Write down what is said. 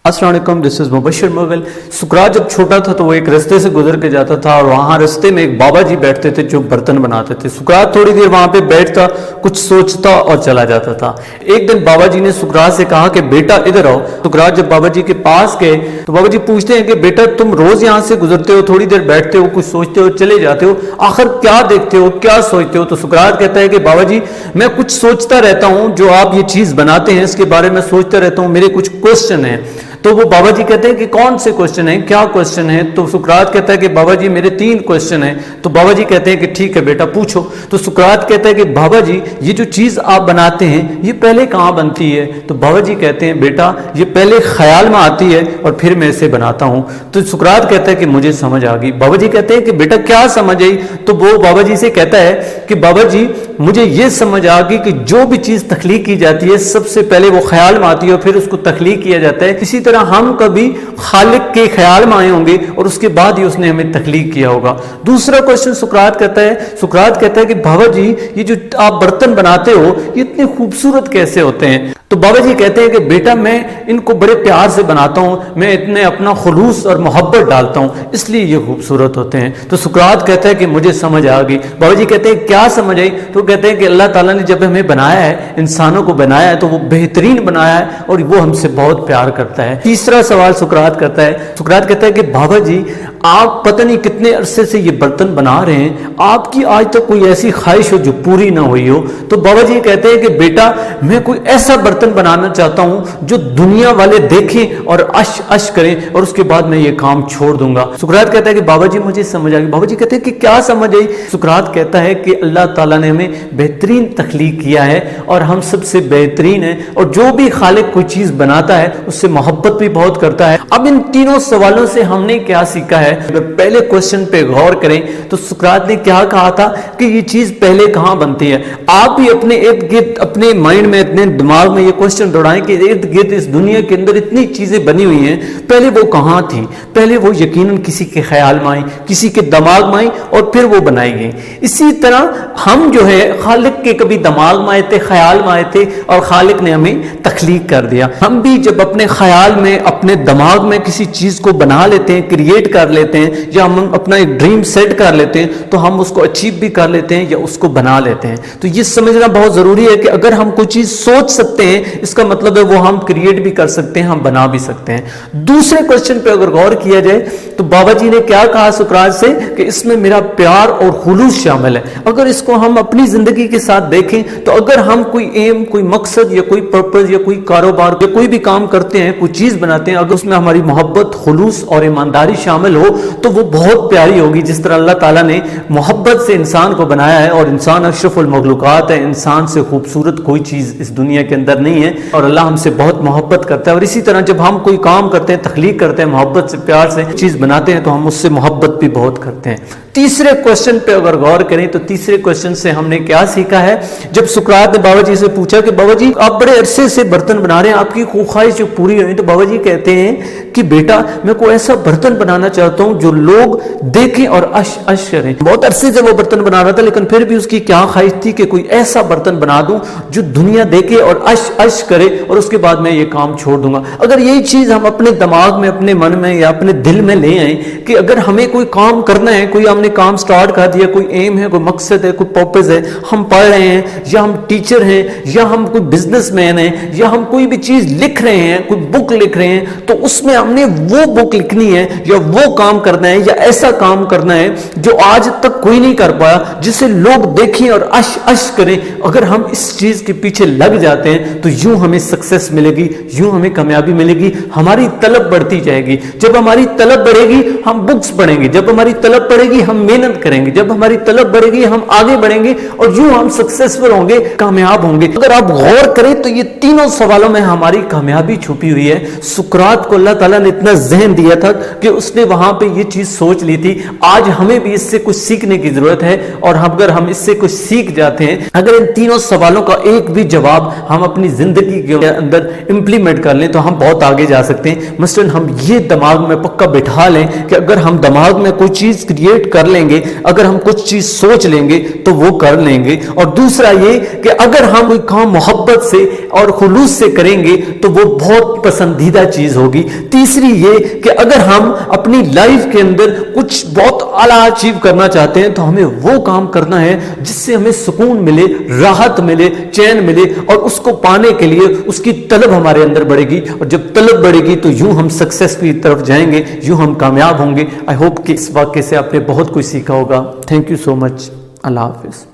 अस्सलाम वालेकुम, this is Mubashar Mughal. सुकरात जब छोटा था तो वो एक रास्ते से गुजर के जाता था और वहाँ रास्ते में एक बाबा जी बैठते थे जो बर्तन बनाते थे। सुकरात थोड़ी देर वहाँ पे बैठता, कुछ सोचता और चला जाता था। एक दिन बाबा जी ने सुकरात से कहा कि बेटा इधर आओ। सुकरात जब बाबा जी के पास गए तो बाबा जी पूछते हैं कि बेटा तुम रोज यहाँ से गुजरते हो, थोड़ी देर बैठते हो, कुछ सोचते हो, चले जाते हो, आखिर क्या देखते हो, क्या सोचते हो? तो सुकरात कहता है कि बाबा जी मैं कुछ सोचता रहता हूँ, जो आप ये चीज बनाते हैं इसके बारे में सोचता रहता हूँ, मेरे कुछ क्वेश्चन है। तो वो बाबा जी कहते हैं कि कौन से क्वेश्चन है, क्या क्वेश्चन है? तो सुकरात कहता है कि बाबा जी मेरे 3 क्वेश्चन हैं। तो बाबा जी कहते हैं कि ठीक है बेटा पूछो। तो सुकरात कहता है कि बाबा जी ये जो चीज आप बनाते हैं ये पहले कहाँ बनती है? तो बाबा जी कहते हैं बेटा ये पहले ख्याल में आती है और फिर मैं इसे बनाता हूँ। तो सुकरात कहता है कि मुझे समझ आ गई। बाबा जी कहते हैं कि बेटा क्या समझ आई? तो वो बाबा जी से कहता है कि बाबा जी मुझे ये समझ आ गई कि जो भी चीज तख्लीक की जाती है सबसे पहले वो ख्याल में आती है और फिर उसको तख्लीक किया जाता है। इसी तरह हम कभी खालिक के ख्याल में आए होंगे और उसके बाद ही उसने हमें तख्लीक किया होगा। दूसरा क्वेश्चन सुकरात कहता है कि बाबा जी ये जो आप बर्तन बनाते हो ये इतने खूबसूरत कैसे होते हैं? तो बाबा जी कहते हैं कि बेटा मैं इनको बड़े प्यार से बनाता हूं, मैं इतने अपना खुलूस और मोहब्बत डालता हूं, इसलिए ये खूबसूरत होते हैं। तो सुकरात कहता है कि मुझे समझ आ गई। बाबा जी कहते हैं क्या समझ आई? तो कहते हैं कि अल्लाह ताला ने जब हमें बनाया है, इंसानों को बनाया है, तो वो बेहतरीन बनाया है और वो हमसे बहुत प्यार करता है। तीसरा सवाल सुकरात कहता है कि बाबा जी आप पता नहीं कितने अरसे से ये बर्तन बना रहे हैं, आपकी आज तक कोई ऐसी ख्वाहिश हो जो पूरी ना हुई हो? तो बाबा जी कहते हैं कि बेटा मैं कोई ऐसा बर्तन बनाना चाहता हूं जो दुनिया वाले देखें और अश अश करें और उसके बाद मैं ये काम छोड़ दूंगा। सुकरात कहता है कि बाबा जी मुझे समझ आ गई। बाबा जी कहते हैं कि क्या समझ आई? सुकरात कहता है कि अल्लाह ताला ने हमें बेहतरीन तख्लीक किया है और हम सबसे बेहतरीन है और जो भी खालिक कोई चीज बनाता है उससे मोहब्बत भी बहुत करता है। अब इन तीनों सवालों से हमने क्या सीखा है? अगर पहले क्वेश्चन पे गौर करें तो सुकरात ने क्या कहा था कि ये चीज पहले कहां बनती है। आप भी अपने इर्द गिर्द, अपने माइंड में, अपने दिमाग में ये क्वेश्चन दौड़ाएं कि इर्द गिर्द इस दुनिया के अंदर इतनी चीजें बनी हुई हैं, पहले वो कहां थी? पहले वो यकीनन किसी के ख्याल में आई, किसी के दिमाग में आई और फिर वो बनाई गई। इसी तरह हम जो है खालिक के कभी दिमाग में आए थे, ख्याल में आए थे और खालिक ने हमें तख्लीक कर दिया। हम भी जब अपने ख्याल में, अपने दिमाग में किसी चीज को बना लेते हैं, क्रिएट कर लेते हैं या हम अपना एक ड्रीम सेट कर लेते हैं तो हम उसको अचीव भी कर लेते हैं या उसको बना लेते हैं। तो ये समझना बहुत जरूरी है कि अगर हम कोई चीज सोच सकते हैं इसका मतलब है वो हम क्रिएट भी कर सकते हैं, हम बना भी सकते हैं। दूसरे क्वेश्चन पे अगर गौर किया जाए तो बाबा जी ने क्या कहा सुकरात से कि इसमें मेरा प्यार और खुलूस शामिल है। अगर इसको हम अपनी जिंदगी के साथ देखें तो अगर हम कोई एम, कोई मकसद या कोई पर्पस या कोई कारोबार या कोई भी काम करते हैं, कोई चीज बनाते हैं, अगर उसमें हमारी मोहब्बत, खुलूस और ईमानदारी शामिल हो तो वो बहुत प्यारी होगी। जिस तरह अल्लाह ताला ने मोहब्बत से इंसान को बनाया है और इंसान अशरफुल मखलूकात है, इंसान से खूबसूरत कोई चीज इस दुनिया के अंदर नहीं है और अल्लाह हमसे बहुत मोहब्बत करता है। और इसी तरह जब हम कोई काम करते हैं, तख्लीक करते हैं, मोहब्बत से, प्यार से चीज बनाते हैं तो हम उससे मोहब्बत भी बहुत करते हैं। तीसरे क्वेश्चन पे अगर गौर करें तो तीसरे क्वेश्चन से हमने क्या सीखा है? जब सुकरात ने बाबा जी से पूछा कि बाबा जी आप बड़े अरसे से बर्तन बना रहे हैं, आपकी ख्वाहिश जो पूरी हुई, तो बाबा जी कहते हैं कि बेटा मैं कोई ऐसा बर्तन बनाना चाहता हूं जो लोग देखें और अश अश करें। बहुत अरसे से वो बर्तन बना रहा था लेकिन फिर भी उसकी क्या ख्वाहिश थी कि कोई ऐसा बर्तन बना दूं जो दुनिया देखे और अश अश करे और उसके बाद मैं ये काम छोड़ दूंगा। अगर यही चीज हम अपने दिमाग में, अपने मन में या अपने दिल में ले आए कि अगर हमें कोई काम करना है, कोई हमने काम स्टार्ट कर दिया, कोई एम है, कोई मकसद है, कोई पर्पस है, हम पढ़ रहे हैं या हम टीचर हैं या हम कोई बिजनेसमैन हैं या हम कोई भी चीज लिख रहे हैं, कोई बुक लिख रहे हैं, तो उसमें हमने वो बुक लिखनी है या वो काम करना है या ऐसा काम करना है जो आज तक कोई नहीं कर पाया, जिसे लोग देखें और अश अश करें। अगर हम इस चीज के पीछे लग जाते हैं तो यूं हमें सक्सेस मिलेगी, यूं हमें कामयाबी मिलेगी, हमारी तलब बढ़ती जाएगी। जब हमारी तलब बढ़ेगी हम बुक्स पढ़ेंगे, जब हमारी तलब बढ़ेगी हम मेहनत करेंगे, जब हमारी तलब बढ़ेगी हम आगे बढ़ेंगे और यूं हम सक्सेसफुल होंगे, कामयाब होंगे। अगर आप गौर करें तो ये तीनों सवालों में हमारी कामयाबी छुपी हुई है। सुकरात को अल्लाह ताला ने इतना ज़हन दिया था कि उसने वहां पे ये चीज सोच ली थी। आज हमें भी इससे कुछ सीखने की जरूरत है और अगर हम इससे कुछ सीख जाते हैं, अगर इन तीनों सवालों का एक भी जवाब हम अपनी जिंदगी के अंदर इंप्लीमेंट कर लें तो हम बहुत आगे जा सकते हैं। मसलन हम ये दिमाग में पक्का बिठा लें कि अगर हम दिमाग में कोई चीज क्रिएट कर کر لیں گے, اگر ہم کچھ چیز سوچ لیں گے تو وہ کر لیں گے. اور دوسرا یہ کہ اگر ہم کوئی کام محبت سے اور خلوص سے کریں گے تو وہ بہت پسندیدہ چیز ہوگی. تیسری یہ کہ اگر ہم اپنی لائف کے اندر کچھ بہت اعلیٰ اچیو کرنا چاہتے ہیں تو ہمیں وہ کام کرنا ہے جس سے ہمیں سکون ملے, راحت ملے, چین ملے, اور اس کو پانے کے لیے اس کی طلب ہمارے اندر بڑھے گی, اور جب طلب بڑھے گی تو یوں ہم سکسیس کی طرف جائیں گے, یوں ہم کامیاب ہوں گے. آئی ہوپ کہ اس واقعے سے آپ نے بہت کچھ سیکھا ہوگا. تھینک یو سو مچ. اللہ حافظ.